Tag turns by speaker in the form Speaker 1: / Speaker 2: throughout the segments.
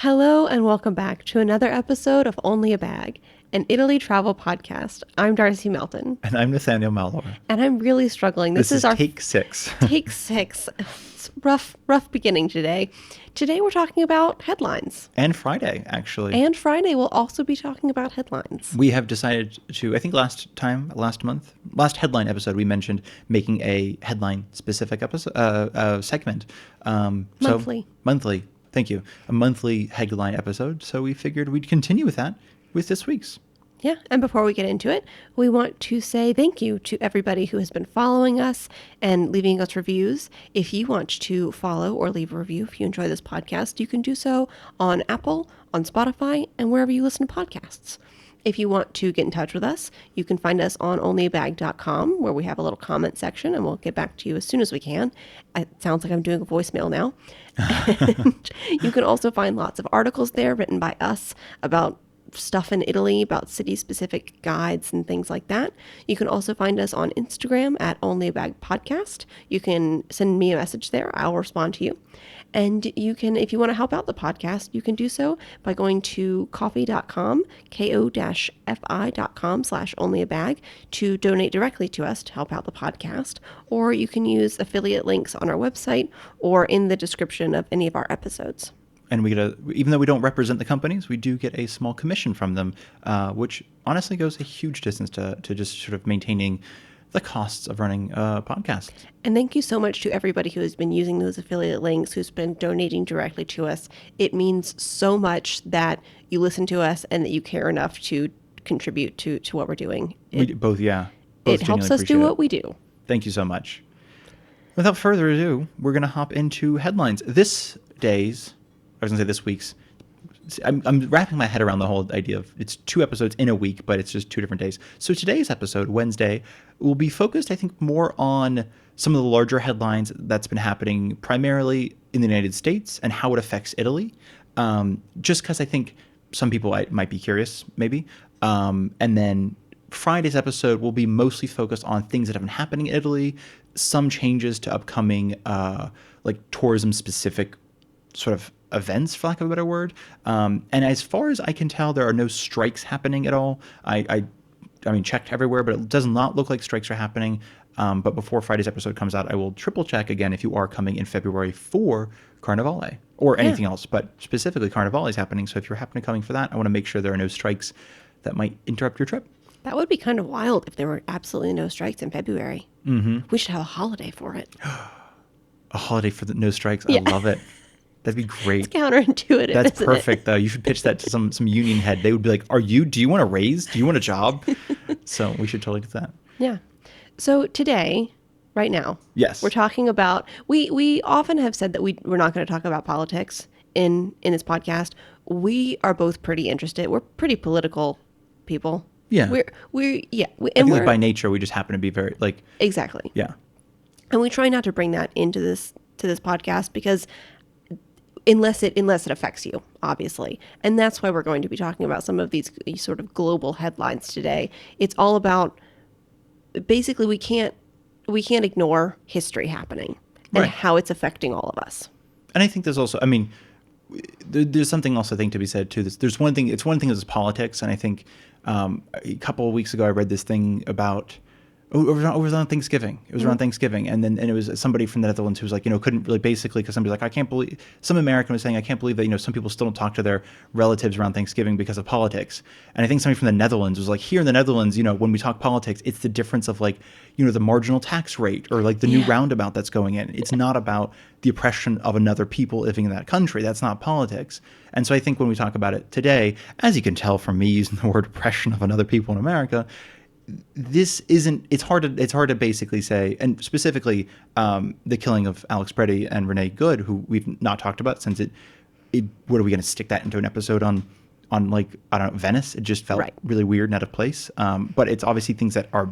Speaker 1: Hello and welcome back to another episode of Only a Bag, an Italy travel podcast. I'm Darcy Melton.
Speaker 2: And I'm Nathaniel Malloy.
Speaker 1: And I'm really struggling.
Speaker 2: This is
Speaker 1: our
Speaker 2: take 6.
Speaker 1: Take 6. It's rough beginning today. Today we're talking about headlines.
Speaker 2: And Friday, actually.
Speaker 1: And Friday we'll also be talking about headlines.
Speaker 2: We have decided to, I think last headline episode, we mentioned making a headline specific episode, segment. Monthly. Thank you. A monthly headline episode. So we figured we'd continue with that with this week's.
Speaker 1: Yeah, and before we get into it, we want to say thank you to everybody who has been following us and leaving us reviews. If you want to follow or leave a review, if you enjoy this podcast, you can do so on Apple, on Spotify, and wherever you listen to podcasts. If you want to get in touch with us, you can find us on onlyabag.com, where we have a little comment section, and we'll get back to you as soon as we can. It sounds like I'm doing a voicemail now. And you can also find lots of articles there written by us about stuff in Italy, about city-specific guides and things like that. You can also find us on Instagram at onlyabagpodcast. You can send me a message there. I'll respond to you. And you can, if you want to help out the podcast, you can do so by going to ko-fi.com, ko-fi.com/onlyabag to donate directly to us to help out the podcast. Or you can use affiliate links on our website or in the description of any of our episodes.
Speaker 2: And we get even though we don't represent the companies, we do get a small commission from them, which honestly goes a huge distance to just sort of maintaining the costs of running podcasts.
Speaker 1: And thank you so much to everybody who has been using those affiliate links, who's been donating directly to us. It means so much that you listen to us and that you care enough to contribute to what we're doing.
Speaker 2: Both
Speaker 1: it helps us do what we do.
Speaker 2: Thank you so much. Without further ado, we're going to hop into headlines. This week's. I'm wrapping my head around the whole idea of it's 2 episodes in a week, but it's just 2 different days. So today's episode, Wednesday, will be focused, I think, more on some of the larger headlines that's been happening primarily in the United States and how it affects Italy. Just because I think some people might be curious, maybe. And then Friday's episode will be mostly focused on things that have been happening in Italy, some changes to upcoming tourism-specific sort of events, for lack of a better word. And as far as I can tell, there are no strikes happening at all. I checked everywhere, but it does not look like strikes are happening. But before Friday's episode comes out, I will triple check again if you are coming in February for Carnivale or anything else, but specifically Carnivale is happening. So if you're happening coming for that, I want to make sure there are no strikes that might interrupt your trip.
Speaker 1: That would be kind of wild if there were absolutely no strikes in February.
Speaker 2: Mm-hmm.
Speaker 1: We should have a holiday for it.
Speaker 2: A holiday for the no strikes. Yeah. I love it. That'd be great.
Speaker 1: It's counterintuitive.
Speaker 2: That's perfect, though. You should pitch that to some union head. They would be like, do you want a raise? Do you want a job? So we should totally do that.
Speaker 1: Yeah. So today, right now,
Speaker 2: yes,
Speaker 1: we're talking about, we often have said that we're not going to talk about politics in this podcast. We are both pretty interested. We're pretty political people.
Speaker 2: Yeah.
Speaker 1: We're
Speaker 2: by nature, we just happen to be very
Speaker 1: exactly.
Speaker 2: Yeah.
Speaker 1: And we try not to bring that into this podcast because unless it affects you, obviously. And that's why we're going to be talking about some of these sort of global headlines today. It's all about, basically, we can't ignore history happening and how it's affecting all of us.
Speaker 2: And I think there's also, there's something else I think to be said too. There's one thing. It's one thing is politics, and I think a couple of weeks ago I read this thing about. It was on Thanksgiving. It was around Thanksgiving. And it was somebody from the Netherlands who was like, couldn't really basically, because somebody's like, I can't believe, some American was saying, I can't believe that, some people still don't talk to their relatives around Thanksgiving because of politics. And I think somebody from the Netherlands was like, here in the Netherlands, when we talk politics, it's the difference of the marginal tax rate or the new roundabout that's going in. It's not about the oppression of another people living in that country. That's not politics. And so I think when we talk about it today, as you can tell from me using the word oppression of another people in America, it's hard to basically say, and specifically the killing of Alex Preddy and Renee Good, who we've not talked about since what are we going to stick that into an episode on Venice? It just felt really weird and out of place. But it's obviously things that are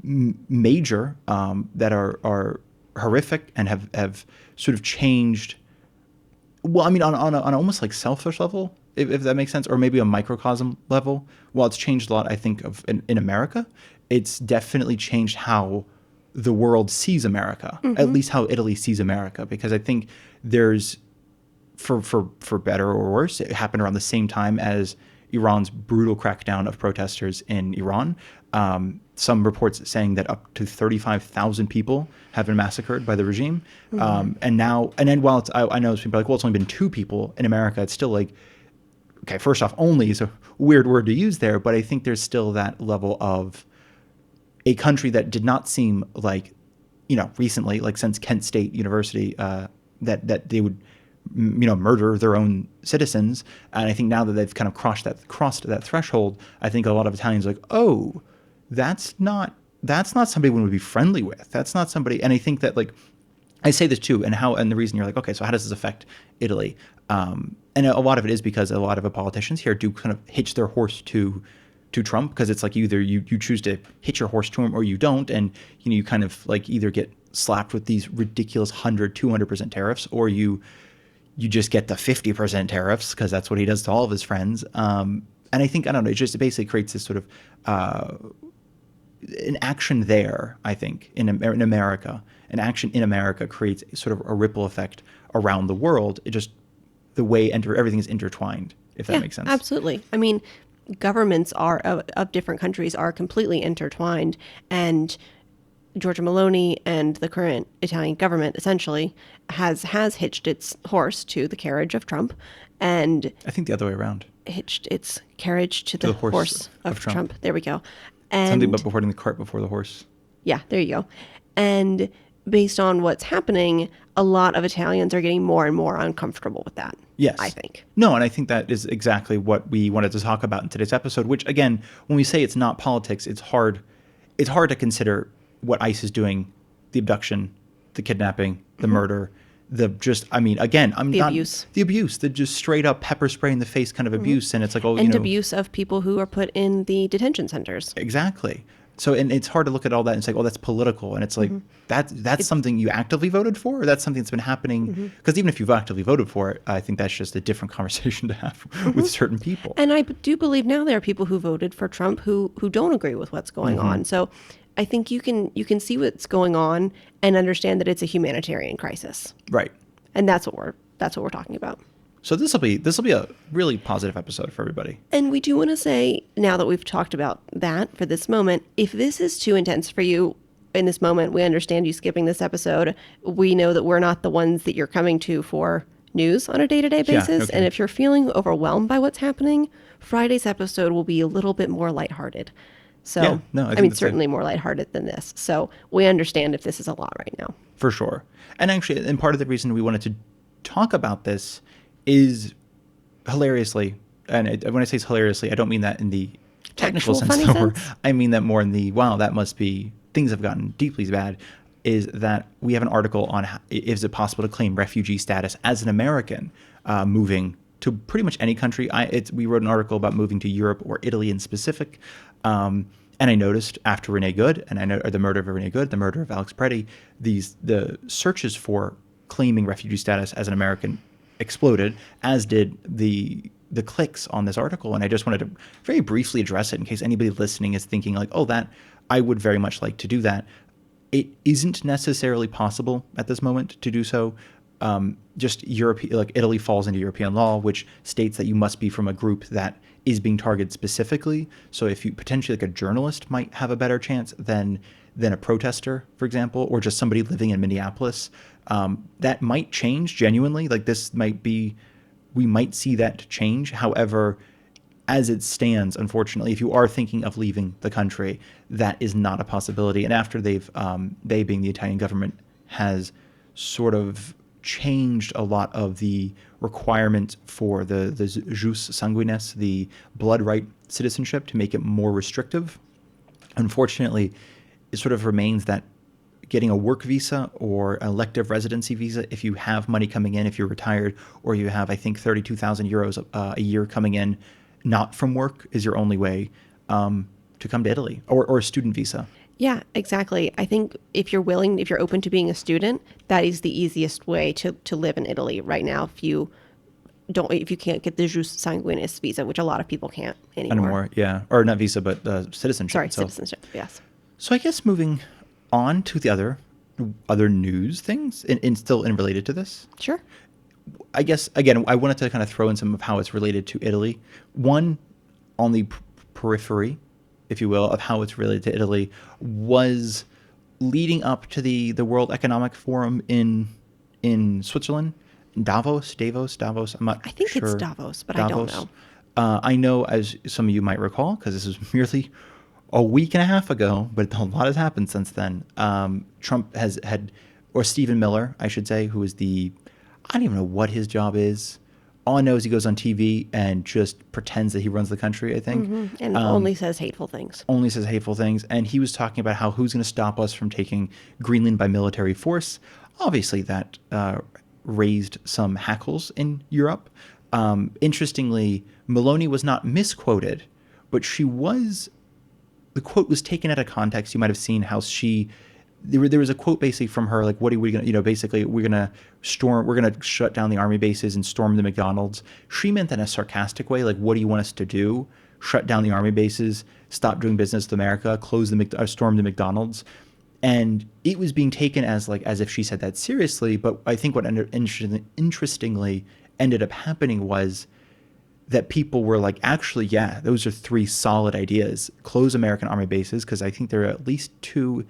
Speaker 2: major, that are horrific and have sort of changed. Well, on almost selfish level, if that makes sense, or maybe a microcosm level. While it's changed a lot, I think, in America, it's definitely changed how the world sees America, at least how Italy sees America, because I think there's for better or worse, it happened around the same time as Iran's brutal crackdown of protesters in Iran. Some reports saying that up to 35,000 people have been massacred by the regime. And then while I know people are like, well, it's only been 2 people in America. It's still like, okay, first off, only is a weird word to use there, but I think there's still that level of a country that did not seem like, recently, like since Kent State University, that they would, murder their own citizens. And I think now that they've kind of crossed that threshold, I think a lot of Italians are like, oh, that's not somebody we would be friendly with. That's not somebody. And I think that, like, I say this too, and the reason you're like, okay, so how does this affect Italy? And a lot of it is because a lot of the politicians here do kind of hitch their horse to Trump, because it's like either you choose to hitch your horse to him or you don't, and you kind of like either get slapped with these ridiculous 100-200% tariffs, or you just get the 50% tariffs because that's what he does to all of his friends. And I think, I don't know, it basically creates this sort of an action there. I think in America, an action in America creates sort of a ripple effect around the world. It just, the way everything is intertwined, if that makes sense.
Speaker 1: Absolutely. I mean, governments of different countries are completely intertwined, and Giorgia Meloni and the current Italian government essentially has hitched its horse to the carriage of Trump, and
Speaker 2: I think the other way around.
Speaker 1: Hitched its carriage to the horse of Trump. There we go. And
Speaker 2: something about putting the cart before the horse.
Speaker 1: Yeah, there you go. And based on what's happening, a lot of Italians are getting more and more uncomfortable with that.
Speaker 2: Yes.
Speaker 1: I think.
Speaker 2: No, and I think that is exactly what we wanted to talk about in today's episode, which, again, when we say it's not politics, it's hard to consider what ICE is doing, the abduction, the kidnapping, the murder, the abuse, the just straight up pepper spray in the face kind of abuse. And it's like,
Speaker 1: abuse of people who are put in the detention centers.
Speaker 2: Exactly. So, and it's hard to look at all that and say, oh, that's political. And it's like, that's something you actively voted for, or that's something that's been happening. Because even if you've actively voted for it, I think that's just a different conversation to have with certain people.
Speaker 1: And I do believe now there are people who voted for Trump who don't agree with what's going on. So I think you can see what's going on and understand that it's a humanitarian crisis.
Speaker 2: Right.
Speaker 1: And that's what we're talking about.
Speaker 2: So this will be a really positive episode for everybody.
Speaker 1: And we do want to say, now that we've talked about that for this moment, if this is too intense for you in this moment, we understand you skipping this episode. We know that we're not the ones that you're coming to for news on a day-to-day basis. And if you're feeling overwhelmed by what's happening, Friday's episode will be a little bit more lighthearted. So, I mean, certainly more lighthearted than this. So we understand if this is a lot right now.
Speaker 2: For sure. And actually, and part of the reason we wanted to talk about this is hilariously, and when I say hilariously, I don't mean that in the technical sense. I mean that more in the, wow, that must be, things have gotten deeply bad, is that we have an article on is it possible to claim refugee status as an American moving to pretty much any country. We wrote an article about moving to Europe or Italy in specific. And I noticed after Renee Good, and I know the murder of Renee Good, the murder of Alex Preddy, the searches for claiming refugee status as an American exploded, as did the clicks on this article. And I just wanted to very briefly address it in case anybody listening is thinking like, oh, that I would very much like to do that. It isn't necessarily possible at this moment to do so. Just Europe, like Italy falls into European law, which states that you must be from a group that is being targeted specifically. So if you potentially, like a journalist might have a better chance than a protester, for example, or just somebody living in Minneapolis, that might change genuinely. Like this might be, we might see that change. However, as it stands, unfortunately, if you are thinking of leaving the country, that is not a possibility. And after they being the Italian government has sort of changed a lot of the requirement for the jus sanguinis, the blood right citizenship, to make it more restrictive. Unfortunately, it sort of remains that getting a work visa or an elective residency visa, if you have money coming in, if you're retired, or you have, I think, 32,000 euros a year coming in, not from work, is your only way to come to Italy, or a student visa.
Speaker 1: Yeah, exactly. I think if you're open to being a student, that is the easiest way to live in Italy right now. If you can't get the jus sanguinis visa, which a lot of people can't anymore.
Speaker 2: Yeah. Or not visa, but citizenship.
Speaker 1: Sorry, citizenship, yes.
Speaker 2: So I guess moving on to the other news things, and still related to this.
Speaker 1: Sure.
Speaker 2: I guess, again, I wanted to kind of throw in some of how it's related to Italy. One, on the periphery, if you will, of how it's related to Italy was leading up to the World Economic Forum in Switzerland, Davos. I'm not
Speaker 1: I think
Speaker 2: sure.
Speaker 1: it's Davos, but I don't know.
Speaker 2: I know, as some of you might recall, because this was merely a week and a half ago, but a lot has happened since then. Trump has had, or Stephen Miller, I should say, who is I don't even know what his job is. All I know is he goes on TV and just pretends that he runs the country, I think.
Speaker 1: And only says hateful things.
Speaker 2: Only says hateful things. And he was talking about how who's going to stop us from taking Greenland by military force. Obviously, that raised some hackles in Europe. Interestingly, Meloni was not misquoted, but the quote was taken out of context. You might have seen how there was a quote basically from her, like, what are we going to, basically we're going to shut down the army bases and storm the McDonald's. She meant that in a sarcastic way, like, what do you want us to do? Shut down the army bases, stop doing business with America, storm the McDonald's. And it was being taken as if she said that seriously. But I think what interestingly ended up happening was that people were like, actually, yeah, those are 3 solid ideas. Close American army bases, because I think there are at least 2.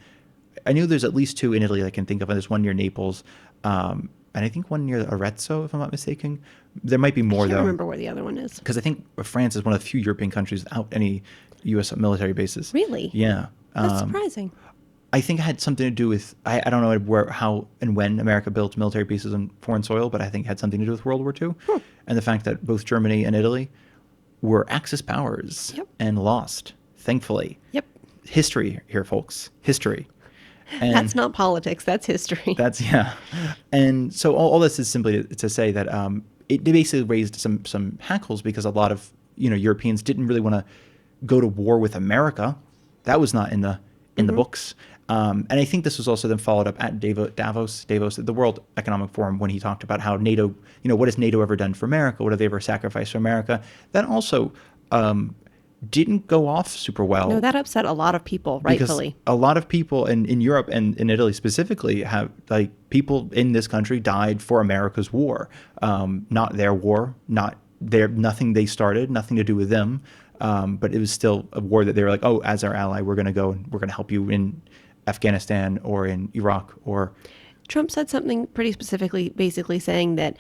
Speaker 2: I knew there's at least 2 in Italy I can think of, and there's one near Naples, and I think one near Arezzo, if I'm not mistaken. There might be more, though. I
Speaker 1: can't remember where the other one is.
Speaker 2: Because I think France is one of the few European countries without any U.S. military bases.
Speaker 1: Really?
Speaker 2: Yeah.
Speaker 1: That's surprising.
Speaker 2: I think it had something to do with, I don't know how and when America built military bases on foreign soil, but I think it had something to do with World War II. And the fact that both Germany and Italy were Axis powers and lost, thankfully.
Speaker 1: Yep.
Speaker 2: History here, folks. History. And
Speaker 1: that's not politics. That's history.
Speaker 2: Yeah. And so all this is simply to say that it basically raised some hackles because a lot of Europeans didn't really want to go to war with America. That was not in the books. And I think this was also then followed up at Davos, at the World Economic Forum, when he talked about how NATO, what has NATO ever done for America? What have they ever sacrificed for America? That also didn't go off super well.
Speaker 1: No, that upset a lot of people, rightfully.
Speaker 2: Because a lot of people in Europe and in Italy specifically have, people in this country died for America's war. Not their war, nothing they started, nothing to do with them. But it was still a war that they were like, oh, as our ally, we're going to go and we're going to help you in Afghanistan or in Iraq or...
Speaker 1: Trump said something pretty specifically, basically saying that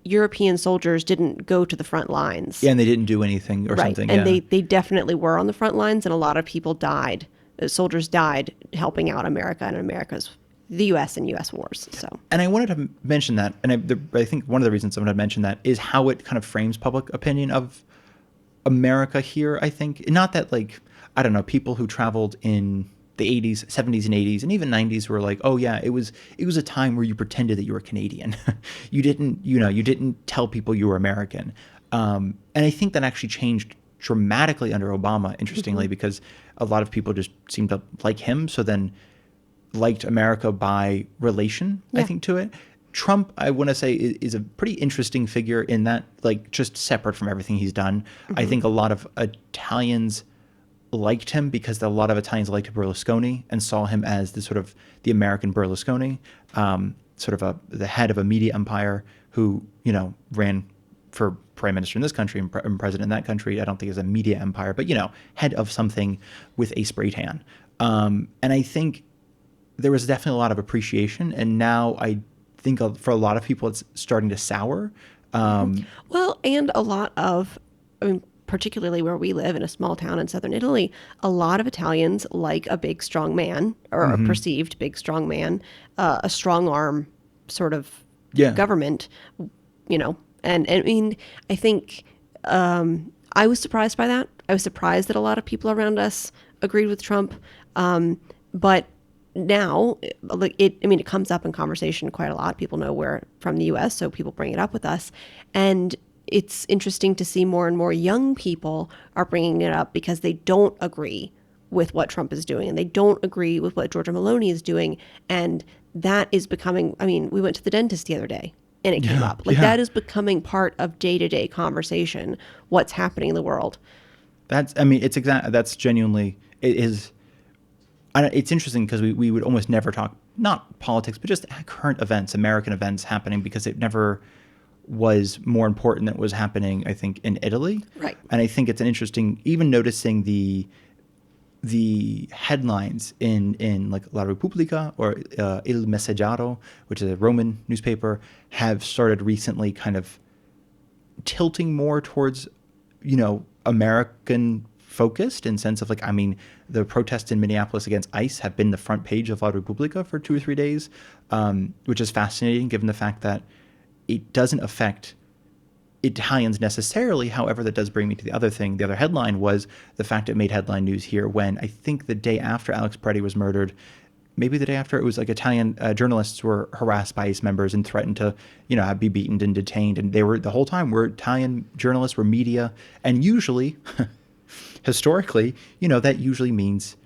Speaker 1: European soldiers didn't go to the front lines.
Speaker 2: Yeah, and they didn't do anything or something.
Speaker 1: And they definitely were on the front lines, and a lot of people died. Soldiers died helping out America and the U.S. and U.S. wars. So,
Speaker 2: and I wanted to mention that, and I think one of the reasons I wanted to mention that is how it kind of frames public opinion of America here, I think. Not that, I don't know, people who traveled in the 80s, 70s and 80s and even 90s were like, oh yeah, it was a time where you pretended that you were Canadian. You didn't tell people you were American. And I think that actually changed dramatically under Obama, interestingly, because a lot of people just seemed to like him, so then liked America by relation, I think, to it. Trump, I want to say, is a pretty interesting figure in that, just separate from everything he's done. I think a lot of Italians liked him because a lot of Italians liked Berlusconi and saw him as the American Berlusconi, the head of a media empire who, ran for prime minister in this country and president in that country. I don't think it's a media empire, but, head of something with a spray tan. And I think there was definitely a lot of appreciation. And now I think for a lot of people, it's starting to sour.
Speaker 1: Well, and a lot of, particularly where we live in a small town in southern Italy, a lot of Italians like a big, strong man, or a perceived big, strong man, a strong arm sort of government, And I think I was surprised by that. I was surprised that a lot of people around us agreed with Trump. But now, it comes up in conversation quite a lot. People know we're from the U.S., so people bring it up with us. And it's interesting to see more and more young people are bringing it up because they don't agree with what Trump is doing and they don't agree with what Giorgia Meloni is doing. And that is becoming, we went to the dentist the other day and it came up. That is becoming part of day-to-day conversation, what's happening in the world.
Speaker 2: That's genuinely, it is. It's interesting because we would almost never talk not politics, but just current events, American events happening, because it never was more important than it was happening, I think, in Italy.
Speaker 1: Right.
Speaker 2: And I think it's an interesting, even noticing the headlines in like La Repubblica or Il Messaggero, which is a Roman newspaper, have started recently kind of tilting more towards, American focused, in sense of like, I mean, the protests in Minneapolis against ICE have been the front page of La Repubblica for 2 or 3 days, which is fascinating given the fact that it doesn't affect Italians necessarily. However, that does bring me to the other thing. The other headline was the fact it made headline news here when I think the day after Alex Peretti was murdered, maybe the day after, it was like Italian journalists were harassed by ICE members and threatened to, be beaten and detained. And they were, the whole time, were Italian journalists, were media. And usually, historically, that usually means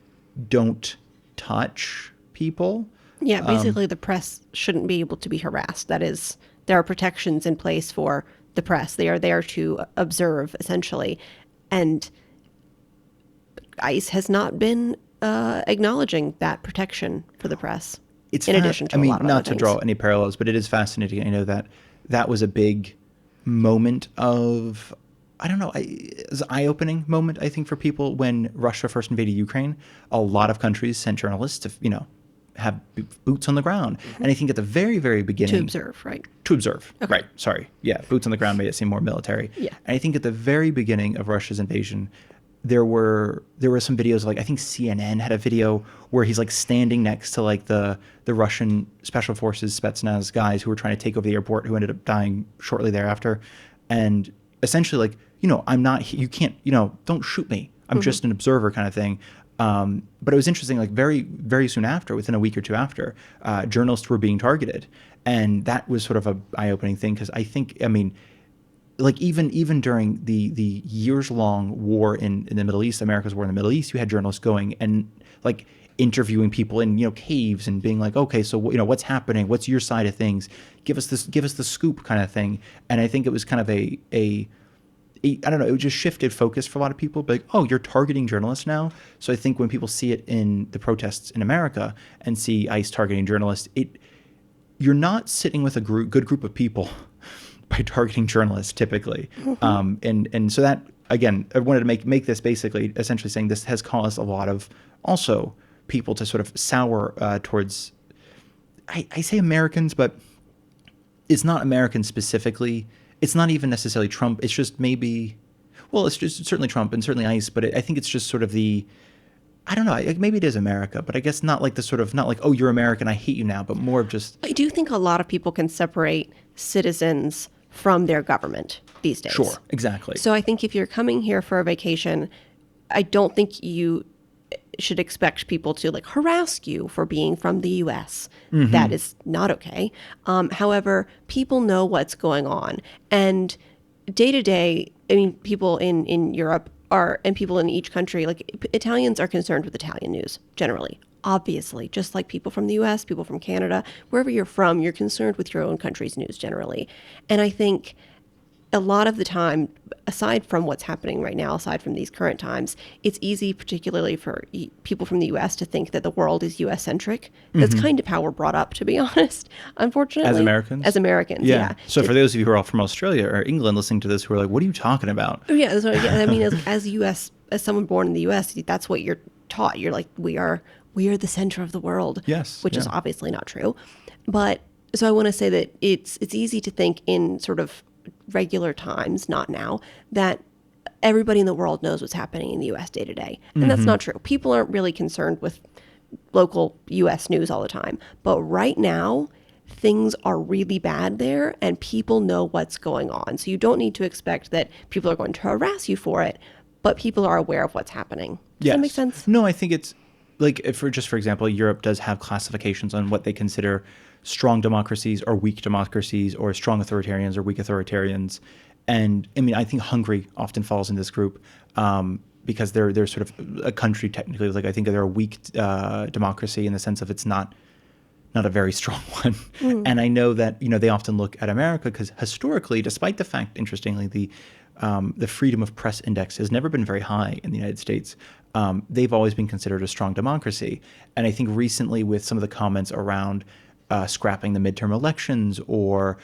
Speaker 2: don't touch people.
Speaker 1: Yeah, basically the press shouldn't be able to be harassed. That is, there are protections in place for the press. They are there to observe, essentially. And ICE has not been acknowledging that protection for the press.
Speaker 2: It's
Speaker 1: in addition to a lot of
Speaker 2: not
Speaker 1: other
Speaker 2: to
Speaker 1: things.
Speaker 2: draw any parallels, but it is fascinating. I know that was a big moment of, I don't know, it was an eye-opening moment, I think, for people when Russia first invaded Ukraine. A lot of countries sent journalists to, have boots on the ground. Mm-hmm. And I think at the very, very beginning...
Speaker 1: To observe, right?
Speaker 2: To observe,
Speaker 1: okay.
Speaker 2: Right. Sorry. Yeah, boots on the ground made it seem more military.
Speaker 1: Yeah.
Speaker 2: And I think at the very beginning of Russia's invasion, there were some videos, like I think CNN had a video where he's like standing next to like the Russian Special Forces Spetsnaz guys who were trying to take over the airport, who ended up dying shortly thereafter. And essentially like, I'm not, you can't, don't shoot me. I'm just an observer kind of thing. But it was interesting, like very, very soon after, within a week or two after, journalists were being targeted. And that was sort of a eye-opening thing, because I think, like even during the years-long war in the Middle East, America's war in the Middle East, you had journalists going and like interviewing people in caves and being like, okay, so what's happening? What's your side of things? Give us the scoop kind of thing. And I think it was kind of a I don't know, it just shifted focus for a lot of people. But like, oh, you're targeting journalists now. So I think when people see it in the protests in America and see ICE targeting journalists, you're not sitting with a good group of people by targeting journalists typically. Mm-hmm. And so that, again, I wanted to make this basically essentially saying this has caused a lot of also people to sort of sour towards, I say Americans, but it's not Americans specifically. It's not even necessarily Trump. It's just maybe, well, it's just certainly Trump and certainly ICE, but I think it's just sort of I don't know, maybe it is America, but I guess not like not like, oh, you're American, I hate you now, but more of just.
Speaker 1: I do think a lot of people can separate citizens from their government these days.
Speaker 2: Sure, exactly.
Speaker 1: So I think if you're coming here for a vacation, I don't think you should expect people to like harass you for being from the U.S. Mm-hmm. That is not okay. However, people know what's going on, and day to day, I mean, people in Europe and people in each country, like Italians are concerned with Italian news generally. Obviously, just like people from the U.S., people from Canada, wherever you're from, you're concerned with your own country's news generally. And I think a lot of the time, aside from what's happening right now, aside from these current times, it's easy, particularly for people from the U.S., to think that the world is U.S.-centric. That's kind of how we're brought up, to be honest, unfortunately.
Speaker 2: As Americans?
Speaker 1: As Americans, yeah.
Speaker 2: So for those of you who are all from Australia or England listening to this, who are like, what are you talking about?
Speaker 1: Yeah, I mean, as someone born in the U.S., that's what you're taught. You're like, we are the center of the world.
Speaker 2: Yes.
Speaker 1: Which is obviously not true. But so I want to say that it's easy to think in sort of regular times, not now, that everybody in the world knows what's happening in the U.S. day to day. And that's not true. People aren't really concerned with local U.S. news all the time. But right now, things are really bad there and people know what's going on. So you don't need to expect that people are going to harass you for it, but people are aware of what's happening. Does that make sense?
Speaker 2: No, I think it's like, for example, Europe does have classifications on what they consider strong democracies or weak democracies, or strong authoritarians or weak authoritarians. And I mean, I think Hungary often falls in this group because they're sort of a country technically. Like I think they're a weak democracy in the sense of it's not a very strong one. And I know that, they often look at America because historically, despite the fact, interestingly, the freedom of press index has never been very high in the United States. they've always been considered a strong democracy. And I think recently with some of the comments around scrapping the midterm elections or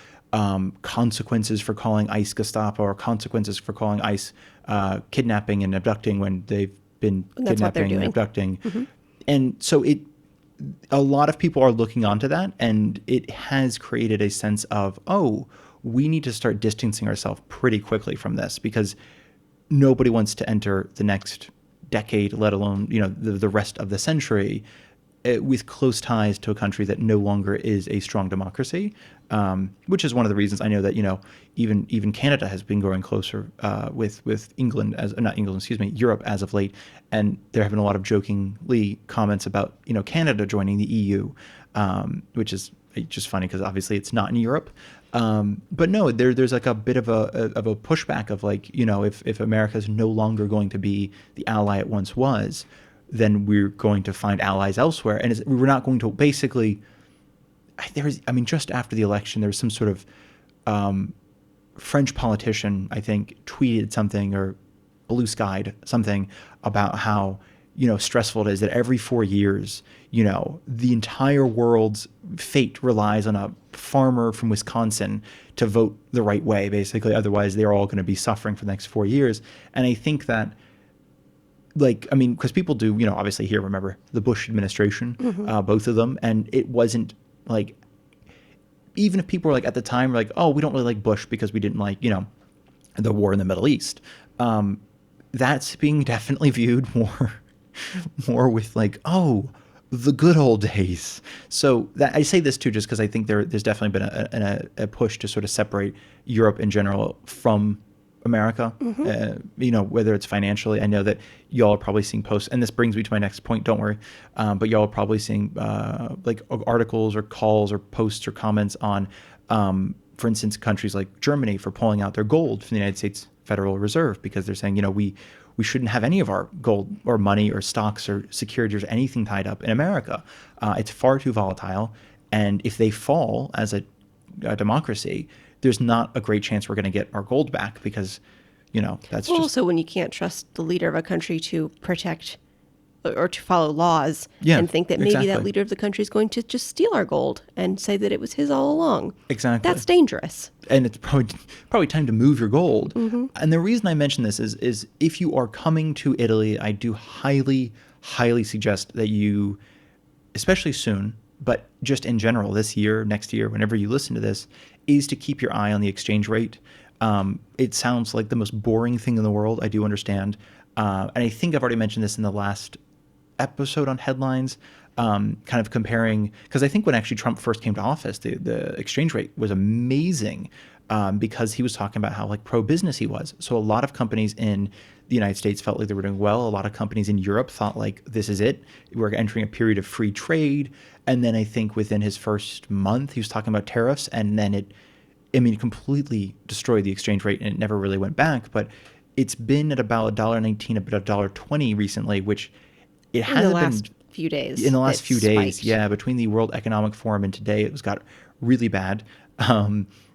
Speaker 2: consequences for calling ICE Gestapo or consequences for calling ICE kidnapping and abducting when they've been kidnapping and abducting. Mm-hmm. And so a lot of people are looking onto that, and it has created a sense of, oh, we need to start distancing ourselves pretty quickly from this because nobody wants to enter the next decade, let alone, the rest of the century with close ties to a country that no longer is a strong democracy, which is one of the reasons I know that, even Canada has been growing closer with England Europe as of late. And there have been a lot of jokingly comments about, Canada joining the EU, which is just funny because obviously it's not in Europe. But no, there's like a bit of a pushback of like, if America is no longer going to be the ally it once was, then we're going to find allies elsewhere. And we're not going to basically, just after the election, there was some sort of French politician, I think, tweeted something or blue skied something about how, stressful it is that every 4 years, the entire world's fate relies on a farmer from Wisconsin to vote the right way, basically. Otherwise, they're all going to be suffering for the next 4 years. And I think that, because people do, obviously here, remember the Bush administration, mm-hmm. Both of them. And it wasn't like, even if people were like at the time, like, oh, we don't really like Bush because we didn't like, the war in the Middle East. That's being definitely viewed more with like, oh, the good old days. So that I say this too, just because I think there's definitely been a push to sort of separate Europe in general from America, mm-hmm. Whether it's financially. I know that y'all are probably seeing posts, and this brings me to my next point, don't worry, but y'all are probably seeing like articles or calls or posts or comments on, for instance, countries like Germany for pulling out their gold from the United States Federal Reserve because they're saying, we shouldn't have any of our gold or money or stocks or securities or anything tied up in America. It's far too volatile, and if they fall as a democracy, there's not a great chance we're going to get our gold back because, that's just...
Speaker 1: Also, when you can't trust the leader of a country to protect or to follow laws and think that maybe that leader of the country is going to just steal our gold and say that it was his all along.
Speaker 2: Exactly.
Speaker 1: That's dangerous.
Speaker 2: And it's probably time to move your gold. Mm-hmm. And the reason I mention this is if you are coming to Italy, I do highly, highly suggest that you, especially soon, but just in general, this year, next year, whenever you listen to this, is to keep your eye on the exchange rate. It sounds like the most boring thing in the world. I do understand. And I think I've already mentioned this in the last episode on headlines, kind of comparing, because I think when actually Trump first came to office, the exchange rate was amazing because he was talking about how like pro-business he was. So a lot of companies in the United States felt like they were doing well. A lot of companies in Europe thought like, this is it. We're entering a period of free trade. And then I think within his first month, he was talking about tariffs, and then it completely destroyed the exchange rate, and it never really went back. But it's been at about $1.19, about $1.20 recently, which it hasn't been...
Speaker 1: In the last few days.
Speaker 2: In the last few days, yeah. Between the World Economic Forum and today, it got really bad.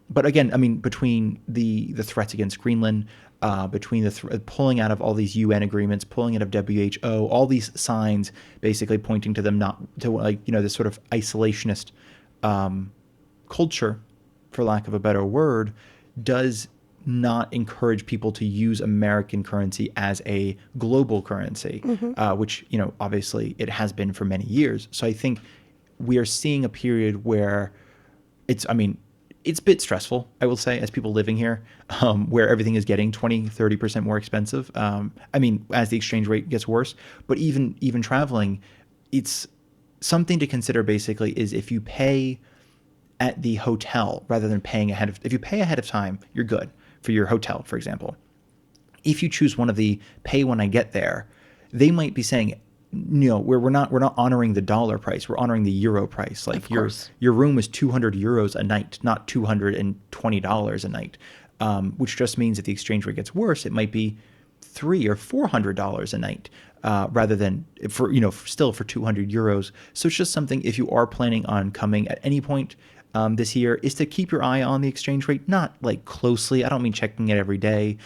Speaker 2: But again, between the threats against Greenland, between the pulling out of all these UN agreements, pulling out of WHO, all these signs basically pointing to them not to this sort of isolationist culture, for lack of a better word, does not encourage people to use American currency as a global currency, mm-hmm. Which obviously it has been for many years. So I think we are seeing a period where it's a bit stressful, I will say, as people living here, where everything is getting 20-30% more expensive. As the exchange rate gets worse, but even traveling, it's something to consider basically is if you pay at the hotel rather than paying if you pay ahead of time, you're good for your hotel, for example. If you choose one of the pay when I get there, they might be saying, we're not honoring the dollar price. We're honoring the euro price. Like your room is 200 euros a night, not $220 a night, which just means if the exchange rate gets worse, it might be $300 or $400 a night, rather than still for 200 euros. So it's just something, if you are planning on coming at any point this year, is to keep your eye on the exchange rate, not like closely. I don't mean checking it every day,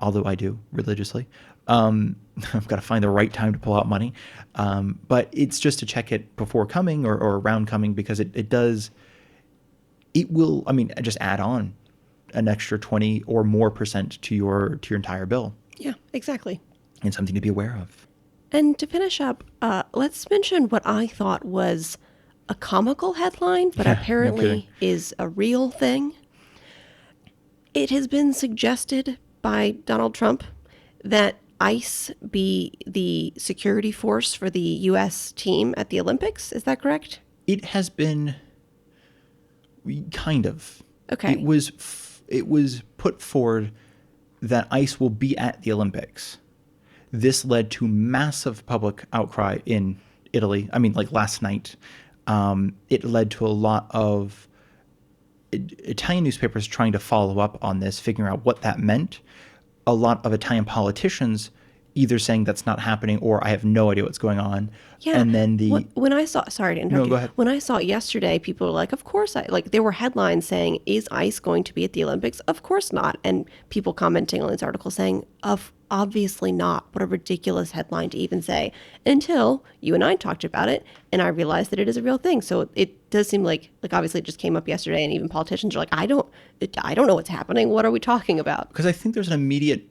Speaker 2: although I do religiously. I've got to find the right time to pull out money. But it's just to check it before coming or around coming, because it will, I mean, just add on an extra 20 or more percent to your entire bill.
Speaker 1: Yeah, exactly.
Speaker 2: And something to be aware of.
Speaker 1: And to finish up, let's mention what I thought was a comical headline, but
Speaker 2: Yeah, no
Speaker 1: apparently
Speaker 2: kidding.
Speaker 1: is a real thing. It has been suggested by Donald Trump that ICE be the security force for the U.S. team at the Olympics. Is that correct?
Speaker 2: It has been kind of.
Speaker 1: Okay.
Speaker 2: It was put forward that ICE will be at the Olympics. This led to massive public outcry in Italy. I mean, like last night. It led to a lot of Italian newspapers trying to follow up on this, figuring out what that meant. A lot of Italian politicians either saying that's not happening or I have no idea what's going on.
Speaker 1: Yeah.
Speaker 2: And then
Speaker 1: when I saw, sorry to interrupt
Speaker 2: No,
Speaker 1: you.
Speaker 2: go ahead.
Speaker 1: When I saw it yesterday, people were like, of course, there were headlines saying, is ICE going to be at the Olympics? Of course not. And people commenting on these articles saying, obviously not. What a ridiculous headline to even say, until you and I talked about it and I realized that it is a real thing. So it does seem like obviously it just came up yesterday, and even politicians are like, I don't know what's happening. What are we talking about?
Speaker 2: Because I think there's an immediate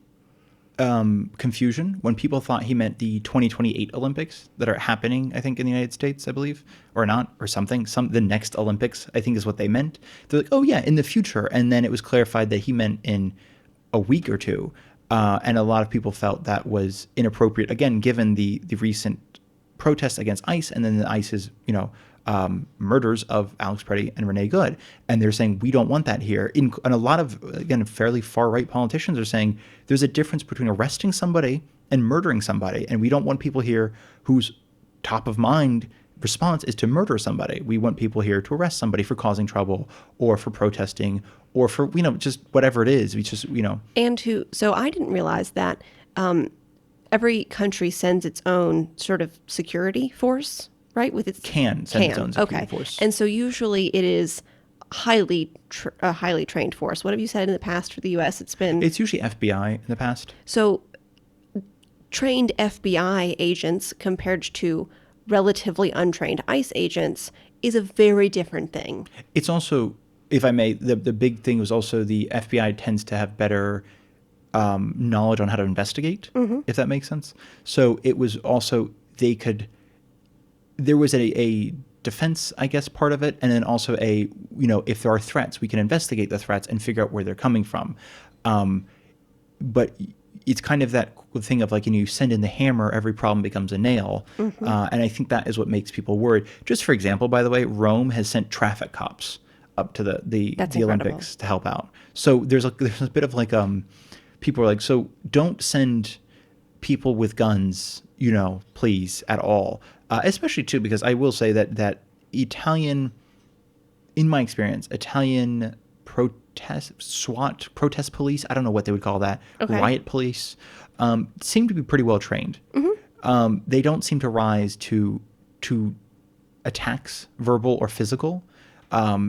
Speaker 2: confusion when people thought he meant the 2028 Olympics that are happening, I think, in the United States, I believe, or not, or something. The next Olympics, I think, is what they meant. They're like, oh yeah, in the future. And then it was clarified that he meant in a week or two. And a lot of people felt that was inappropriate, again, given the recent protests against ICE, and then the ICE's, murders of Alex Preddy and Renee Good. And they're saying, we don't want that here. And a lot of, again, fairly far-right politicians are saying there's a difference between arresting somebody and murdering somebody. And we don't want people here whose top of mind response is to murder somebody. We want people here to arrest somebody for causing trouble or for protesting or for, just whatever it is. We just,
Speaker 1: And so I didn't realize that every country sends its own sort of security force, right? With its
Speaker 2: can send its own security force.
Speaker 1: And so usually it is a highly trained force. What have you said in the past for the U.S.?
Speaker 2: It's usually FBI in the past.
Speaker 1: So trained FBI agents compared to relatively untrained ICE agents is a very different thing.
Speaker 2: It's also, if I may, the big thing was also the FBI tends to have better knowledge on how to investigate, if that makes sense. So it was also, there was a defense, I guess, part of it. And then also if there are threats, we can investigate the threats and figure out where they're coming from. But it's kind of that thing of you send in the hammer, every problem becomes a nail. And I think that is what makes people worried. Just for example, by the way, Rome has sent traffic cops up to the Olympics to help out. So there's a bit of people are like, so don't send people with guns, please, at all. Especially too, because I will say that Italian, in my experience, Italian protest police, I don't know what they would call that, riot police, seem to be pretty well trained. They don't seem to rise to attacks, verbal or physical,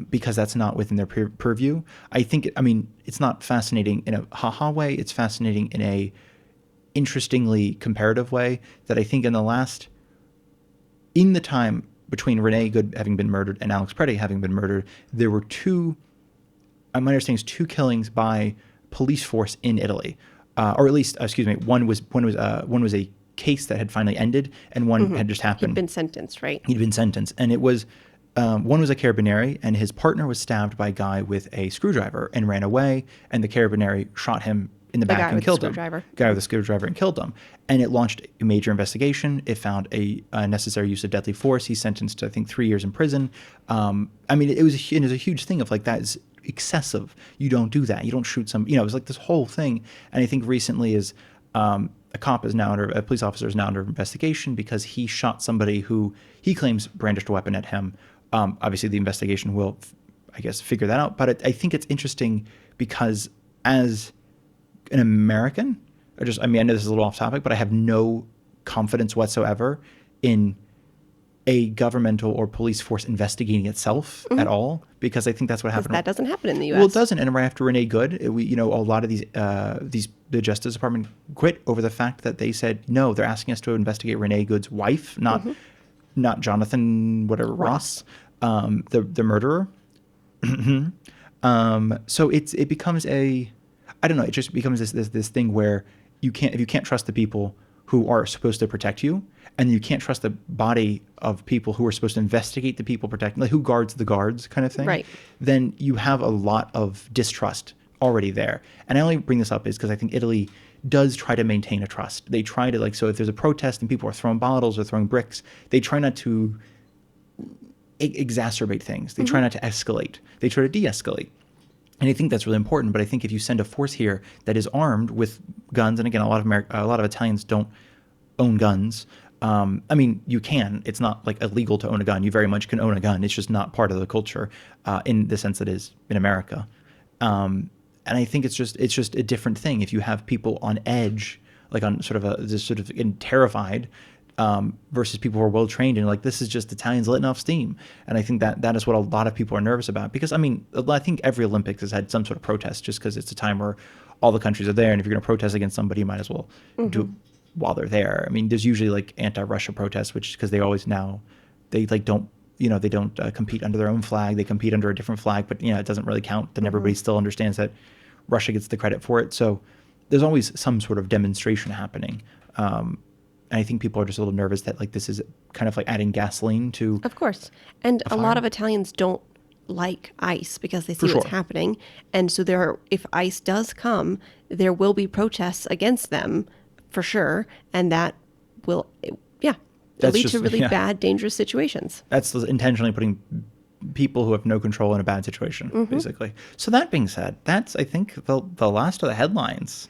Speaker 2: because that's not within their purview. I think, it's not fascinating in a ha-ha way. It's fascinating in a interestingly comparative way that I think in the time between Renee Good having been murdered and Alex Preddy having been murdered, there were my understanding is two killings by police force in Italy, or at least, one was a case that had finally ended, and one had just happened.
Speaker 1: He'd been sentenced, right?
Speaker 2: He'd been sentenced, and it was one was a carabinieri, and his partner was stabbed by a guy with a screwdriver and ran away, and the carabinieri shot him in the back and killed him. Guy with a screwdriver and killed him. And it launched a major investigation. It found a necessary use of deadly force. He's sentenced to, I think, 3 years in prison. It was a huge thing of that is excessive. You don't do that. You don't shoot some, it was this whole thing. And I think recently a police officer is now under investigation because he shot somebody who he claims brandished a weapon at him. Obviously the investigation will, I guess, figure that out. But I think it's interesting because as an American, I know this is a little off topic, but I have no confidence whatsoever in a governmental or police force investigating itself at all, because I think that's what happened.
Speaker 1: That doesn't happen in the U.S.
Speaker 2: Well, it doesn't. And right after Renee Good, a lot of the Justice Department quit over the fact that they said, no, they're asking us to investigate Renee Good's wife, not Jonathan, whatever, Ross, the murderer. So it becomes I don't know, it just becomes this thing where if you can't trust the people who are supposed to protect you, and you can't trust the body of people who are supposed to investigate the people protecting, like who guards the guards kind of thing,
Speaker 1: right,
Speaker 2: then you have a lot of distrust already there. And I only bring this up is because I think Italy does try to maintain a trust. They try to, so if there's a protest and people are throwing bottles or throwing bricks, they try not to exacerbate things. They try not to escalate. They try to de-escalate. And I think that's really important. But I think if you send a force here that is armed with guns, and again, a lot of Italians don't own guns. I mean, you can. It's not like illegal to own a gun. You very much can own a gun. It's just not part of the culture in the sense that it is in America. And I think it's just a different thing if you have people on edge, like on terrified, versus people who are well trained and like, this is just Italians letting off steam. And I think that is what a lot of people are nervous about, because I mean, I think every Olympics has had some sort of protest, just because it's a time where all the countries are there, and if you're going to protest against somebody, you might as well do it while they're there. I mean, there's usually like anti-Russia protests, which because they always they don't compete under their own flag. They compete under a different flag, but it doesn't really count. Then everybody still understands that Russia gets the credit for it. So there's always some sort of demonstration happening. And I think people are just a little nervous that like this is kind of like adding gasoline to.
Speaker 1: Of course. And a lot of Italians don't like ICE because they see what's happening. And so if ICE does come, there will be protests against them for sure. And that will, lead to really bad, dangerous situations.
Speaker 2: That's intentionally putting people who have no control in a bad situation, basically. So that being said, that's, I think, the last of the headlines.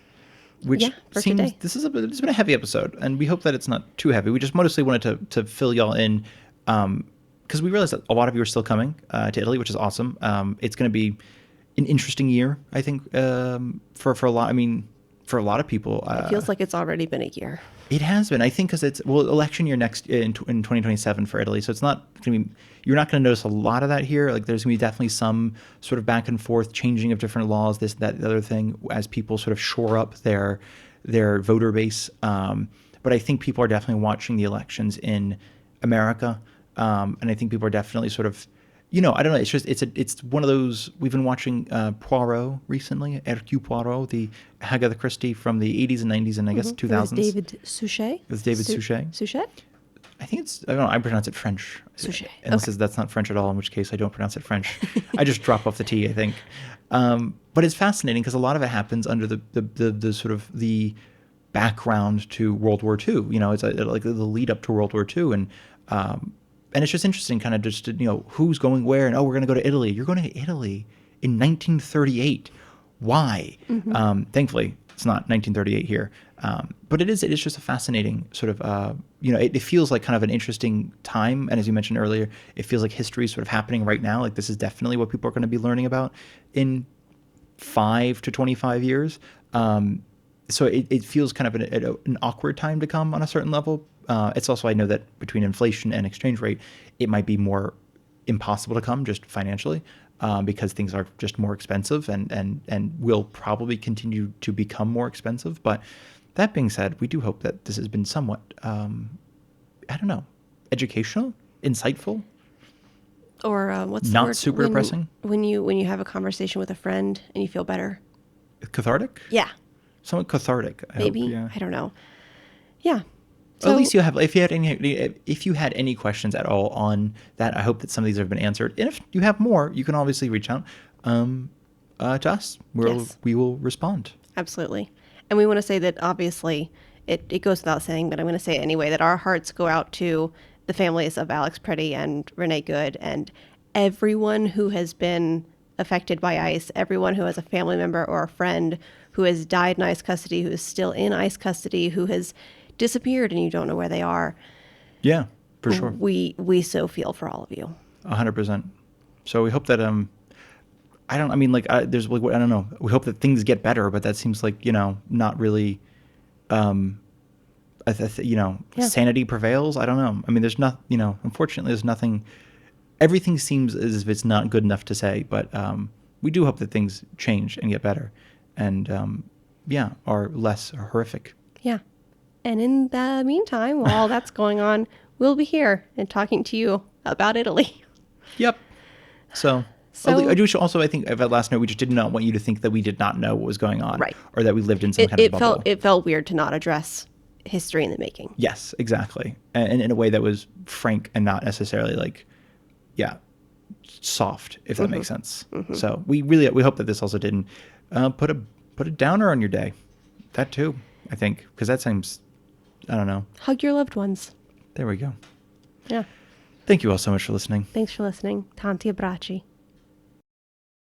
Speaker 2: Which seems
Speaker 1: today.
Speaker 2: It's been a heavy episode, and we hope that it's not too heavy. We just mostly wanted to fill y'all in, because we realized that a lot of you are still coming to Italy, which is awesome. It's going to be an interesting year, I think, for a lot. I mean, for a lot of people,
Speaker 1: it feels like it's already been a year.
Speaker 2: It has been, I think, because it's election year next in 2027 for Italy, so it's not going to be. You're not going to notice a lot of that here. Like, there's going to be definitely some sort of back and forth changing of different laws, this, that, the other thing, as people sort of shore up their voter base. But I think people are definitely watching the elections in America, and I think people are definitely sort of, I don't know. It's just it's one of those. We've been watching Poirot recently, Hercule Poirot, the Agatha Christie from the 80s and 90s and I guess 2000s.
Speaker 1: It was David Suchet.
Speaker 2: It was David Suchet.
Speaker 1: Suchet?
Speaker 2: I think I don't know. I pronounce it French.
Speaker 1: Suchet.
Speaker 2: Unless that's not French at all, in which case I don't pronounce it French. I just drop off the T, I think. But it's fascinating because a lot of it happens under the sort of the background to World War II. It's like the lead up to World War II, and it's just interesting, kind of just who's going where, and we're going to go to Italy. You're going to Italy in 1938. Why? Thankfully, it's not 1938 here. But it is just a fascinating sort of, it feels like kind of an interesting time. And as you mentioned earlier, it feels like history is sort of happening right now. Like, this is definitely what people are going to be learning about in 5 to 25 years. So it feels kind of an awkward time to come on a certain level. It's also, I know that between inflation and exchange rate, it might be more impossible to come just financially, because things are just more expensive and will probably continue to become more expensive. But that being said, we do hope that this has been somewhat, I don't know, educational, insightful,
Speaker 1: or what's the
Speaker 2: not
Speaker 1: word?
Speaker 2: super depressing.
Speaker 1: When you have a conversation with a friend and you feel better.
Speaker 2: Cathartic?
Speaker 1: Yeah.
Speaker 2: Somewhat cathartic.
Speaker 1: Maybe.
Speaker 2: Hope, yeah.
Speaker 1: I don't know. Yeah.
Speaker 2: So, at least if you had any questions at all on that, I hope that some of these have been answered. And if you have more, you can obviously reach out to us. We will respond.
Speaker 1: Absolutely. And we want to say that obviously it goes without saying, but I'm going to say it anyway, that our hearts go out to the families of Alex Preddy and Renee Good and everyone who has been affected by ICE, everyone who has a family member or a friend who has died in ICE custody, who is still in ICE custody, who has disappeared and you don't know where they are.
Speaker 2: Yeah, for sure.
Speaker 1: We so feel for all of you.
Speaker 2: 100%. So we hope that I don't know. We hope that things get better, but that seems like not really a sanity prevails. I don't know. I mean, there's not, unfortunately, there's nothing. Everything seems as if it's not good enough to say, but we do hope that things change and get better, and are less horrific.
Speaker 1: Yeah. And in the meantime, while that's going on, we'll be here and talking to you about Italy.
Speaker 2: Yep. So I do also, I think, at last note, we just did not want you to think that we did not know what was going on.
Speaker 1: Right.
Speaker 2: Or that we lived in some kind of bubble.
Speaker 1: It felt weird to not address history in the making.
Speaker 2: Yes, exactly. And in a way that was frank and not necessarily soft, if that makes sense. Mm-hmm. So we hope that this also didn't put a downer on your day. That too, I think, because that seems, I don't know.
Speaker 1: Hug your loved ones.
Speaker 2: There we go.
Speaker 1: Yeah.
Speaker 2: Thank you all so much for listening.
Speaker 1: Thanks for listening. Tanti abbracci.